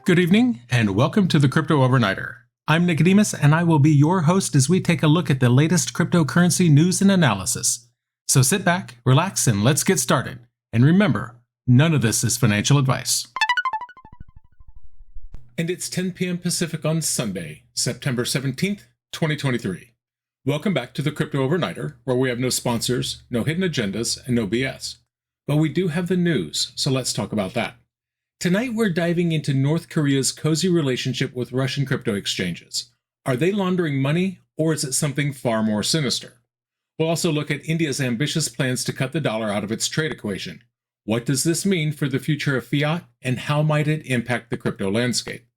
Good evening, and welcome to the Crypto Overnighter. I'm Nicodemus, and I will be your host as we take a look at the latest cryptocurrency news and analysis. So sit back, relax, and let's get started. And remember, none of this is financial advice. And it's 10 p.m. Pacific on Sunday, September 17th, 2023. Welcome back to the Crypto Overnighter, where we have no sponsors, no hidden agendas, and no BS. But we do have the news, so let's talk about that. Tonight we're diving into North Korea's cozy relationship with Russian crypto exchanges. Are they laundering money, or is it something far more sinister? We'll also look at India's ambitious plans to cut the dollar out of its trade equation. What does this mean for the future of fiat, and how might it impact the crypto landscape?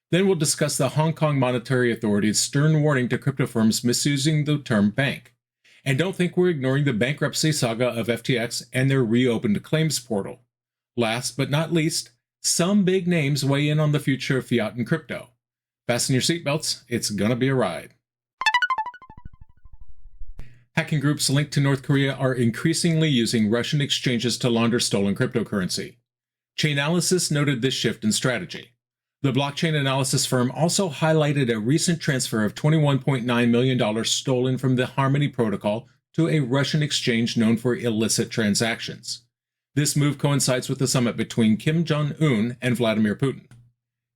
Then we'll discuss the Hong Kong Monetary Authority's stern warning to crypto firms misusing the term bank. And don't think we're ignoring the bankruptcy saga of FTX and their reopened claims portal. Last but not least, some big names weigh in on the future of fiat and crypto. Fasten your seatbelts, it's gonna be a ride. Hacking groups linked to North Korea are increasingly using Russian exchanges to launder stolen cryptocurrency. Chainalysis noted this shift in strategy. The blockchain analysis firm also highlighted a recent transfer of $21.9 million stolen from the Harmony protocol to a Russian exchange known for illicit transactions. This move coincides with the summit between Kim Jong-un and Vladimir Putin.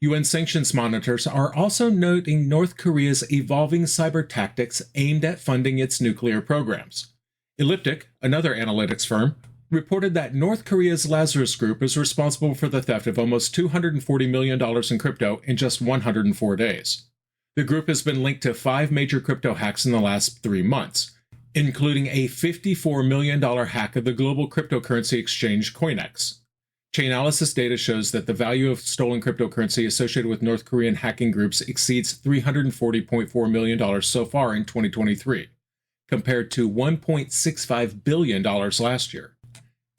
UN sanctions monitors are also noting North Korea's evolving cyber tactics aimed at funding its nuclear programs. Elliptic, another analytics firm, reported that North Korea's Lazarus Group is responsible for the theft of almost $240 million in crypto in just 104 days. The group has been linked to 5 major crypto hacks in the last 3 months, including a $54 million hack of the global cryptocurrency exchange Coinex. Chainalysis data shows that the value of stolen cryptocurrency associated with North Korean hacking groups exceeds $340.4 million so far in 2023, compared to $1.65 billion last year.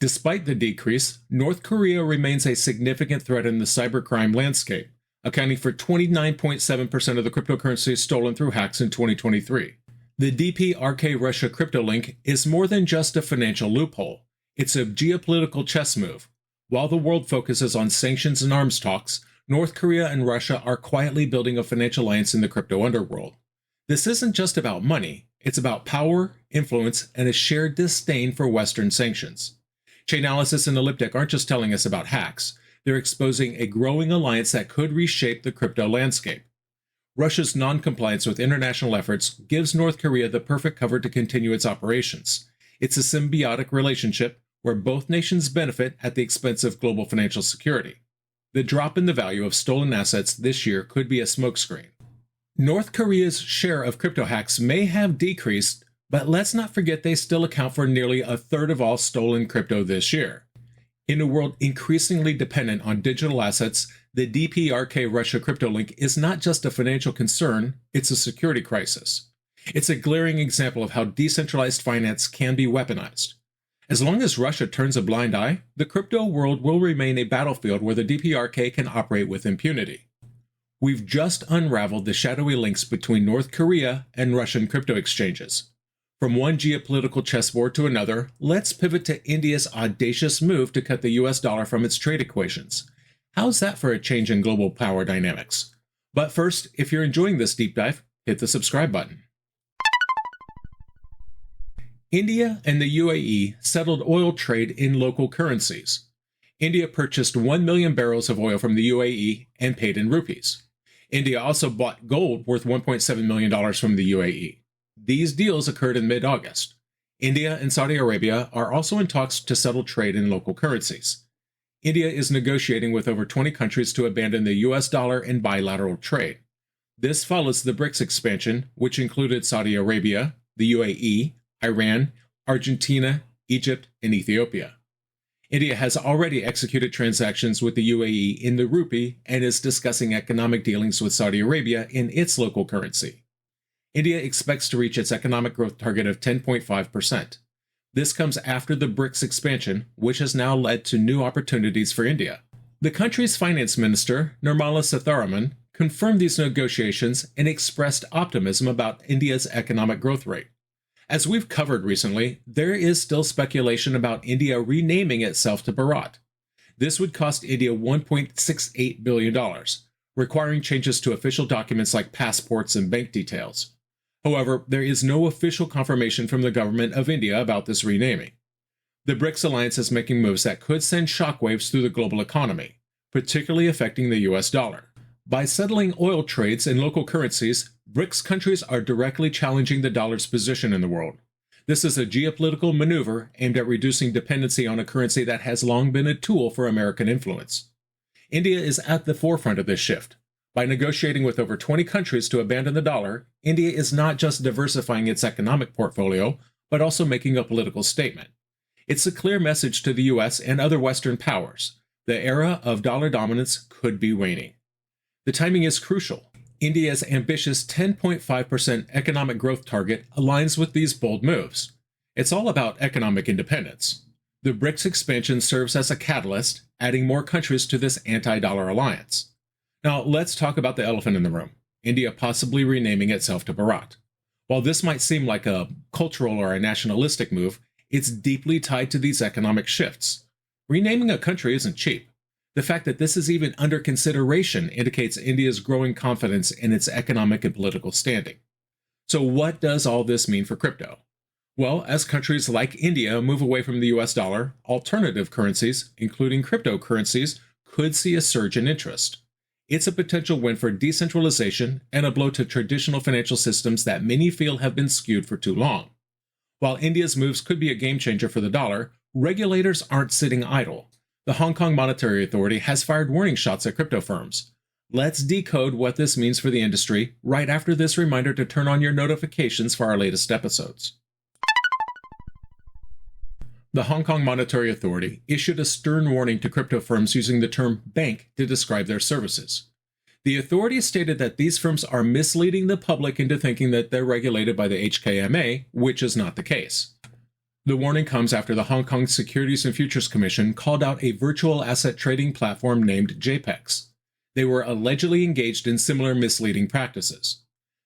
Despite the decrease, North Korea remains a significant threat in the cybercrime landscape, accounting for 29.7% of the cryptocurrency stolen through hacks in 2023. The DPRK-Russia Crypto Link is more than just a financial loophole. It's a geopolitical chess move. While the world focuses on sanctions and arms talks, North Korea and Russia are quietly building a financial alliance in the crypto underworld. This isn't just about money, it's about power, influence, and a shared disdain for Western sanctions. Chainalysis and Elliptic aren't just telling us about hacks, they're exposing a growing alliance that could reshape the crypto landscape. Russia's non-compliance with international efforts gives North Korea the perfect cover to continue its operations. It's a symbiotic relationship where both nations benefit at the expense of global financial security. The drop in the value of stolen assets this year could be a smokescreen. North Korea's share of crypto hacks may have decreased, but let's not forget they still account for nearly a third of all stolen crypto this year. In a world increasingly dependent on digital assets, the DPRK-Russia Crypto Link is not just a financial concern, it's a security crisis. It's a glaring example of how decentralized finance can be weaponized. As long as Russia turns a blind eye, the crypto world will remain a battlefield where the DPRK can operate with impunity. We've just unraveled the shadowy links between North Korea and Russian crypto exchanges. From one geopolitical chessboard to another, let's pivot to India's audacious move to cut the US dollar from its trade equations. How's that for a change in global power dynamics? But first, if you're enjoying this deep dive, hit the subscribe button. India and the UAE settled oil trade in local currencies. India purchased 1 million barrels of oil from the UAE and paid in rupees. India also bought gold worth $1.7 million from the UAE. These deals occurred in mid-August. India and Saudi Arabia are also in talks to settle trade in local currencies. India is negotiating with over 20 countries to abandon the US dollar in bilateral trade. This follows the BRICS expansion, which included Saudi Arabia, the UAE, Iran, Argentina, Egypt, and Ethiopia. India has already executed transactions with the UAE in the rupee and is discussing economic dealings with Saudi Arabia in its local currency. India expects to reach its economic growth target of 10.5%. This comes after the BRICS expansion, which has now led to new opportunities for India. The country's finance minister, Nirmala Sitharaman, confirmed these negotiations and expressed optimism about India's economic growth rate. As we've covered recently, there is still speculation about India renaming itself to Bharat. This would cost India $1.68 billion, requiring changes to official documents like passports and bank details. However, there is no official confirmation from the government of India about this renaming. The BRICS alliance is making moves that could send shockwaves through the global economy, particularly affecting the US dollar. By settling oil trades in local currencies, BRICS countries are directly challenging the dollar's position in the world. This is a geopolitical maneuver aimed at reducing dependency on a currency that has long been a tool for American influence. India is at the forefront of this shift. By negotiating with over 20 countries to abandon the dollar, India is not just diversifying its economic portfolio, but also making a political statement. It's a clear message to the US and other Western powers. The era of dollar dominance could be waning. The timing is crucial. India's ambitious 10.5% economic growth target aligns with these bold moves. It's all about economic independence. The BRICS expansion serves as a catalyst, adding more countries to this anti-dollar alliance. Now, let's talk about the elephant in the room, India possibly renaming itself to Bharat. While this might seem like a cultural or a nationalistic move, it's deeply tied to these economic shifts. Renaming a country isn't cheap. The fact that this is even under consideration indicates India's growing confidence in its economic and political standing. So what does all this mean for crypto? Well, as countries like India move away from the US dollar, alternative currencies, including cryptocurrencies, could see a surge in interest. It's a potential win for decentralization and a blow to traditional financial systems that many feel have been skewed for too long. While India's moves could be a game changer for the dollar, regulators aren't sitting idle. The Hong Kong Monetary Authority has fired warning shots at crypto firms. Let's decode what this means for the industry right after this reminder to turn on your notifications for our latest episodes. The Hong Kong Monetary Authority issued a stern warning to crypto firms using the term bank to describe their services. The authority stated that these firms are misleading the public into thinking that they're regulated by the HKMA, which is not the case. The warning comes after the Hong Kong Securities and Futures Commission called out a virtual asset trading platform named JPEX. They were allegedly engaged in similar misleading practices.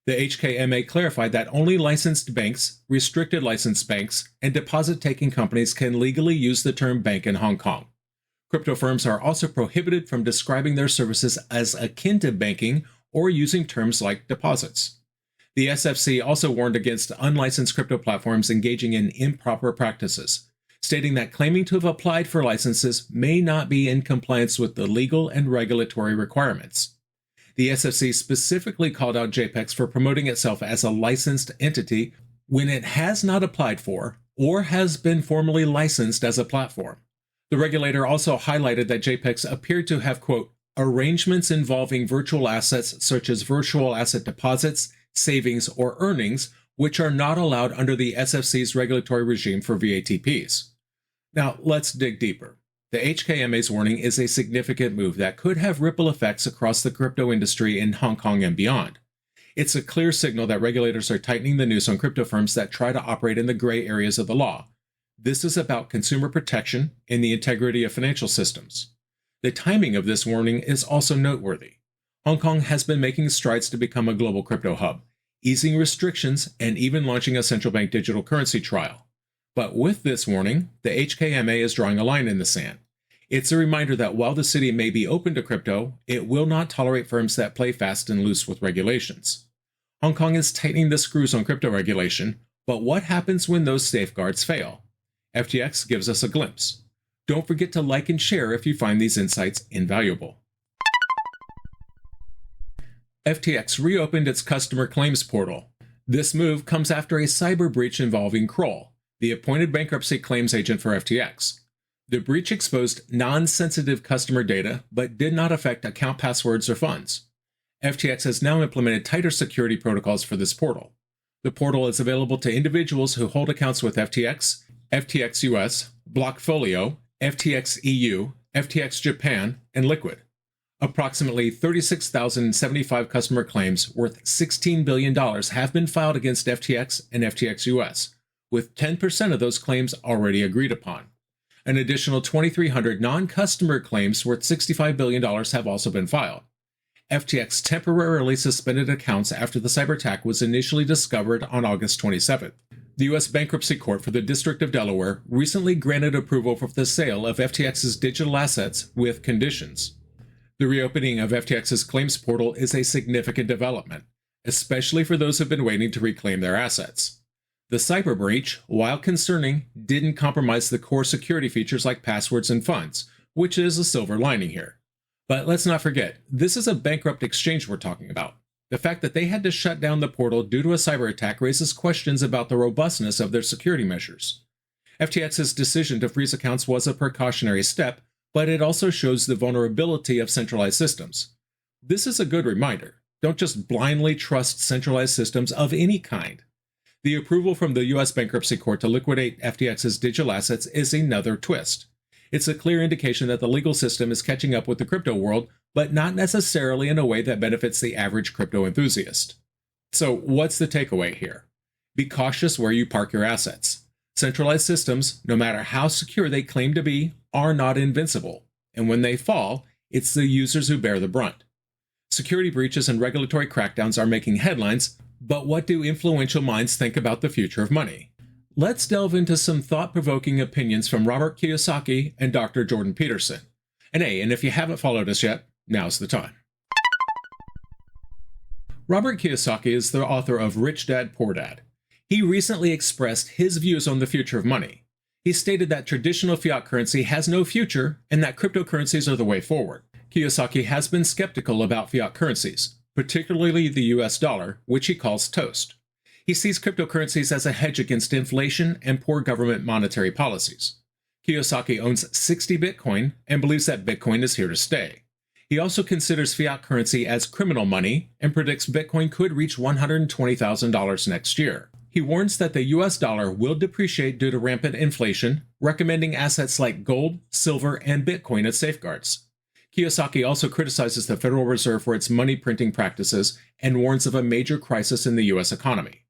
The HKMA clarified that only licensed banks, restricted licensed banks, and deposit-taking companies can legally use the term bank in Hong Kong. Crypto firms are also prohibited from describing their services as akin to banking or using terms like deposits. The SFC also warned against unlicensed crypto platforms engaging in improper practices, stating that claiming to have applied for licenses may not be in compliance with the legal and regulatory requirements. The SFC specifically called out JPEX for promoting itself as a licensed entity when it has not applied for or has been formally licensed as a platform. The regulator also highlighted that JPEX appeared to have, quote, arrangements involving virtual assets such as virtual asset deposits, savings, or earnings, which are not allowed under the SFC's regulatory regime for VATPs. Now, let's dig deeper. The HKMA's warning is a significant move that could have ripple effects across the crypto industry in Hong Kong and beyond. It's a clear signal that regulators are tightening the noose on crypto firms that try to operate in the gray areas of the law. This is about consumer protection and the integrity of financial systems. The timing of this warning is also noteworthy. Hong Kong has been making strides to become a global crypto hub, easing restrictions and even launching a central bank digital currency trial. But with this warning, the HKMA is drawing a line in the sand. It's a reminder that while the city may be open to crypto, it will not tolerate firms that play fast and loose with regulations. Hong Kong is tightening the screws on crypto regulation, but what happens when those safeguards fail? FTX gives us a glimpse. Don't forget to like and share if you find these insights invaluable. FTX reopened its customer claims portal. This move comes after a cyber breach involving Kroll, the appointed bankruptcy claims agent for FTX. The breach exposed non-sensitive customer data, but did not affect account passwords or funds. FTX has now implemented tighter security protocols for this portal. The portal is available to individuals who hold accounts with FTX, FTX US, Blockfolio, FTX EU, FTX Japan, and Liquid. Approximately 36,075 customer claims worth $16 billion have been filed against FTX and FTX US, with 10% of those claims already agreed upon. An additional 2,300 non-customer claims worth $65 billion have also been filed. FTX temporarily suspended accounts after the cyber attack was initially discovered on August 27th. The U.S. Bankruptcy Court for the District of Delaware recently granted approval for the sale of FTX's digital assets with conditions. The reopening of FTX's claims portal is a significant development, especially for those who have been waiting to reclaim their assets. The cyber breach, while concerning, didn't compromise the core security features like passwords and funds, which is a silver lining here. But let's not forget, this is a bankrupt exchange we're talking about. The fact that they had to shut down the portal due to a cyber attack raises questions about the robustness of their security measures. FTX's decision to freeze accounts was a precautionary step, but it also shows the vulnerability of centralized systems. This is a good reminder. Don't just blindly trust centralized systems of any kind. The approval from the U.S. Bankruptcy Court to liquidate FTX's digital assets is another twist. It's a clear indication that the legal system is catching up with the crypto world, but not necessarily in a way that benefits the average crypto enthusiast. So what's the takeaway here? Be cautious where you park your assets. Centralized systems, no matter how secure they claim to be, are not invincible, and when they fall, it's the users who bear the brunt. Security breaches and regulatory crackdowns are making headlines, but what do influential minds think about the future of money? Let's delve into some thought-provoking opinions from Robert Kiyosaki and Dr. Jordan Peterson. And if you haven't followed us yet, now's the time. Robert Kiyosaki is the author of Rich Dad, Poor Dad. He recently expressed his views on the future of money. He stated that traditional fiat currency has no future and that cryptocurrencies are the way forward. Kiyosaki has been skeptical about fiat currencies, particularly the US dollar, which he calls toast. He sees cryptocurrencies as a hedge against inflation and poor government monetary policies. Kiyosaki owns 60 Bitcoin and believes that Bitcoin is here to stay. He also considers fiat currency as criminal money and predicts Bitcoin could reach $120,000 next year. He warns that the US dollar will depreciate due to rampant inflation, recommending assets like gold, silver, and Bitcoin as safeguards. Kiyosaki also criticizes the Federal Reserve for its money printing practices and warns of a major crisis in the U.S. economy.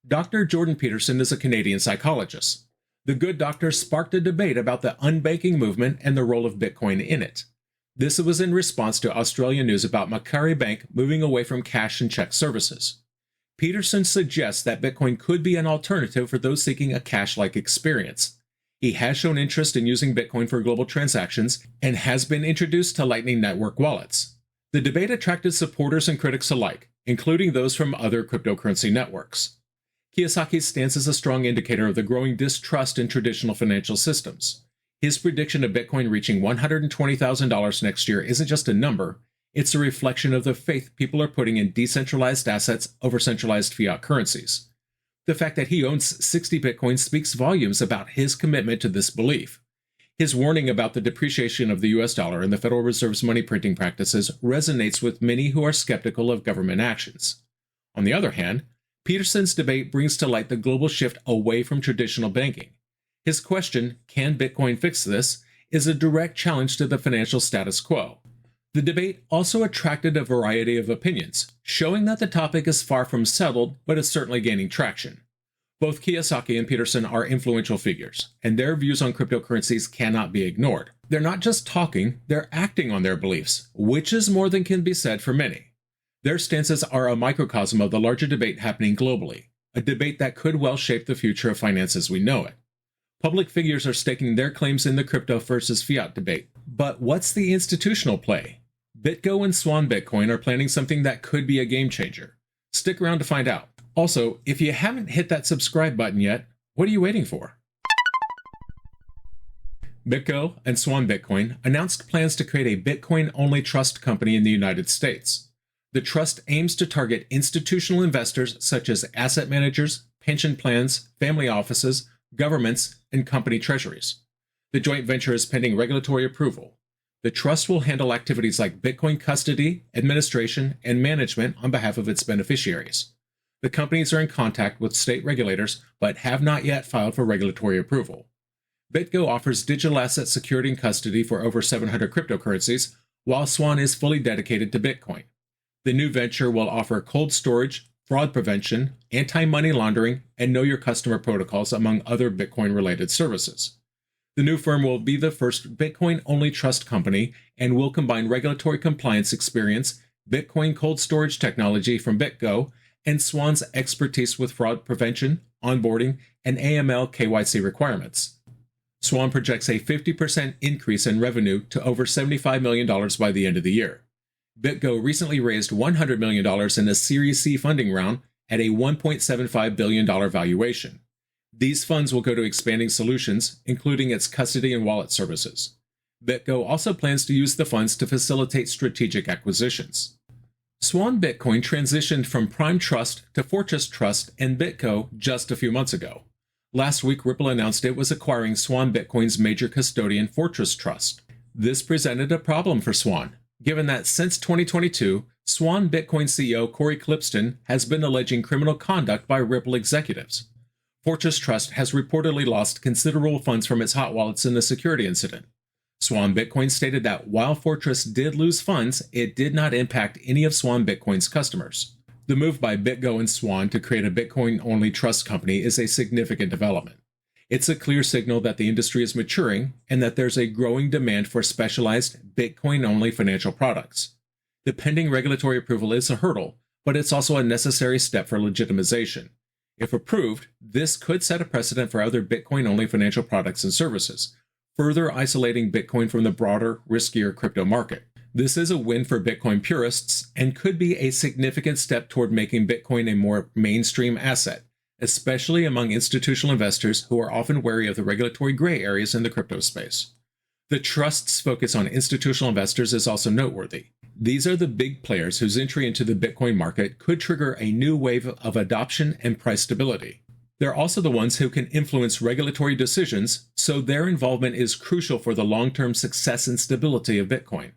Dr. Jordan Peterson is a Canadian psychologist. The good doctor sparked a debate about the unbanking movement and the role of Bitcoin in it. This was in response to Australian news about Macquarie Bank moving away from cash and check services. Peterson suggests that Bitcoin could be an alternative for those seeking a cash-like experience. He has shown interest in using Bitcoin for global transactions and has been introduced to Lightning Network wallets. The debate attracted supporters and critics alike, including those from other cryptocurrency networks. Kiyosaki's stance is a strong indicator of the growing distrust in traditional financial systems. His prediction of Bitcoin reaching $120,000 next year isn't just a number, it's a reflection of the faith people are putting in decentralized assets over centralized fiat currencies. The fact that he owns 60 Bitcoin speaks volumes about his commitment to this belief. His warning about the depreciation of the US dollar and the Federal Reserve's money printing practices resonates with many who are skeptical of government actions. On the other hand, Peterson's debate brings to light the global shift away from traditional banking. His question, "Can Bitcoin fix this?" is a direct challenge to the financial status quo. The debate also attracted a variety of opinions, showing that the topic is far from settled, but is certainly gaining traction. Both Kiyosaki and Peterson are influential figures, and their views on cryptocurrencies cannot be ignored. They're not just talking, they're acting on their beliefs, which is more than can be said for many. Their stances are a microcosm of the larger debate happening globally, a debate that could well shape the future of finance as we know it. Public figures are staking their claims in the crypto versus fiat debate. But what's the institutional play? BitGo and Swan Bitcoin are planning something that could be a game changer. Stick around to find out. Also, if you haven't hit that subscribe button yet, what are you waiting for? BitGo and Swan Bitcoin announced plans to create a Bitcoin-only trust company in the United States. The trust aims to target institutional investors such as asset managers, pension plans, family offices, governments, and company treasuries. The joint venture is pending regulatory approval. The trust will handle activities like Bitcoin custody, administration, and management on behalf of its beneficiaries. The companies are in contact with state regulators but have not yet filed for regulatory approval. BitGo offers digital asset security and custody for over 700 cryptocurrencies, while Swan is fully dedicated to Bitcoin. The new venture will offer cold storage, fraud prevention, anti-money laundering, and know your customer protocols, among other Bitcoin-related services. The new firm will be the first Bitcoin-only trust company and will combine regulatory compliance experience, Bitcoin cold storage technology from BitGo, and Swan's expertise with fraud prevention, onboarding, and AML KYC requirements. Swan projects a 50% increase in revenue to over $75 million by the end of the year. BitGo recently raised $100 million in a Series C funding round at a $1.75 billion valuation. These funds will go to expanding solutions, including its custody and wallet services. BitGo also plans to use the funds to facilitate strategic acquisitions. Swan Bitcoin transitioned from Prime Trust to Fortress Trust and BitGo just a few months ago. Last week, Ripple announced it was acquiring Swan Bitcoin's major custodian, Fortress Trust. This presented a problem for Swan, given that since 2022, Swan Bitcoin CEO Corey Clipston has been alleging criminal conduct by Ripple executives. Fortress Trust has reportedly lost considerable funds from its hot wallets in the security incident. Swan Bitcoin stated that while Fortress did lose funds, it did not impact any of Swan Bitcoin's customers. The move by BitGo and Swan to create a Bitcoin-only trust company is a significant development. It's a clear signal that the industry is maturing and that there's a growing demand for specialized Bitcoin-only financial products. The pending regulatory approval is a hurdle, but it's also a necessary step for legitimization. If approved, this could set a precedent for other Bitcoin-only financial products and services, further isolating Bitcoin from the broader, riskier crypto market. This is a win for Bitcoin purists and could be a significant step toward making Bitcoin a more mainstream asset, especially among institutional investors who are often wary of the regulatory gray areas in the crypto space. The trust's focus on institutional investors is also noteworthy. These are the big players whose entry into the Bitcoin market could trigger a new wave of adoption and price stability. They're also the ones who can influence regulatory decisions, so their involvement is crucial for the long-term success and stability of Bitcoin.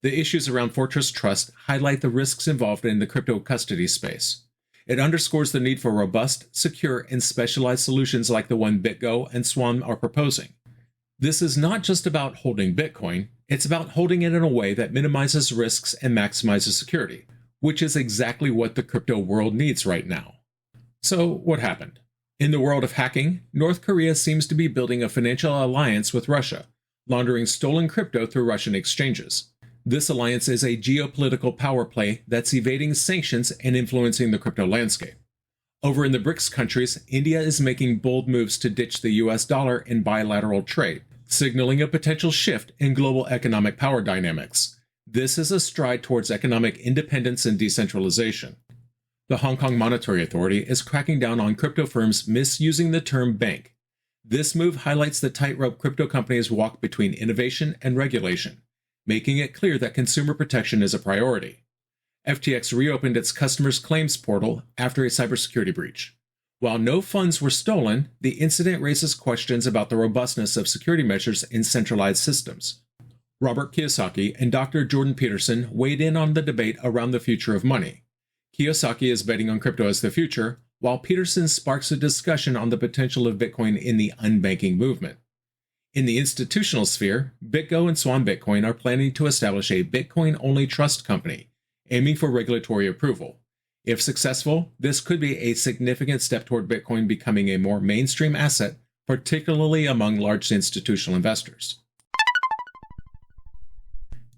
The issues around Fortress Trust highlight the risks involved in the crypto custody space. It underscores the need for robust, secure, and specialized solutions like the one BitGo and Swan are proposing. This is not just about holding Bitcoin, it's about holding it in a way that minimizes risks and maximizes security, which is exactly what the crypto world needs right now. So, what happened? In the world of hacking, North Korea seems to be building a financial alliance with Russia, laundering stolen crypto through Russian exchanges. This alliance is a geopolitical power play that's evading sanctions and influencing the crypto landscape. Over in the BRICS countries, India is making bold moves to ditch the US dollar in bilateral trade, signaling a potential shift in global economic power dynamics. This is a stride towards economic independence and decentralization. The Hong Kong Monetary Authority is cracking down on crypto firms misusing the term bank. This move highlights the tightrope crypto companies walk between innovation and regulation, making it clear that consumer protection is a priority. FTX reopened its customers' claims portal after a cybersecurity breach. While no funds were stolen, the incident raises questions about the robustness of security measures in centralized systems. Robert Kiyosaki and Dr. Jordan Peterson weighed in on the debate around the future of money. Kiyosaki is betting on crypto as the future, while Peterson sparks a discussion on the potential of Bitcoin in the unbanking movement. In the institutional sphere, BitGo and Swan Bitcoin are planning to establish a Bitcoin-only trust company, aiming for regulatory approval. If successful, this could be a significant step toward Bitcoin becoming a more mainstream asset, particularly among large institutional investors.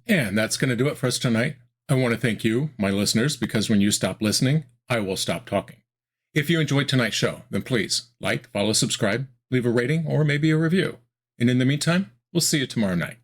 And that's going to do it for us tonight. I want to thank you, my listeners, because when you stop listening, I will stop talking. If you enjoyed tonight's show, then please like, follow, subscribe, leave a rating, or maybe a review. And in the meantime, we'll see you tomorrow night.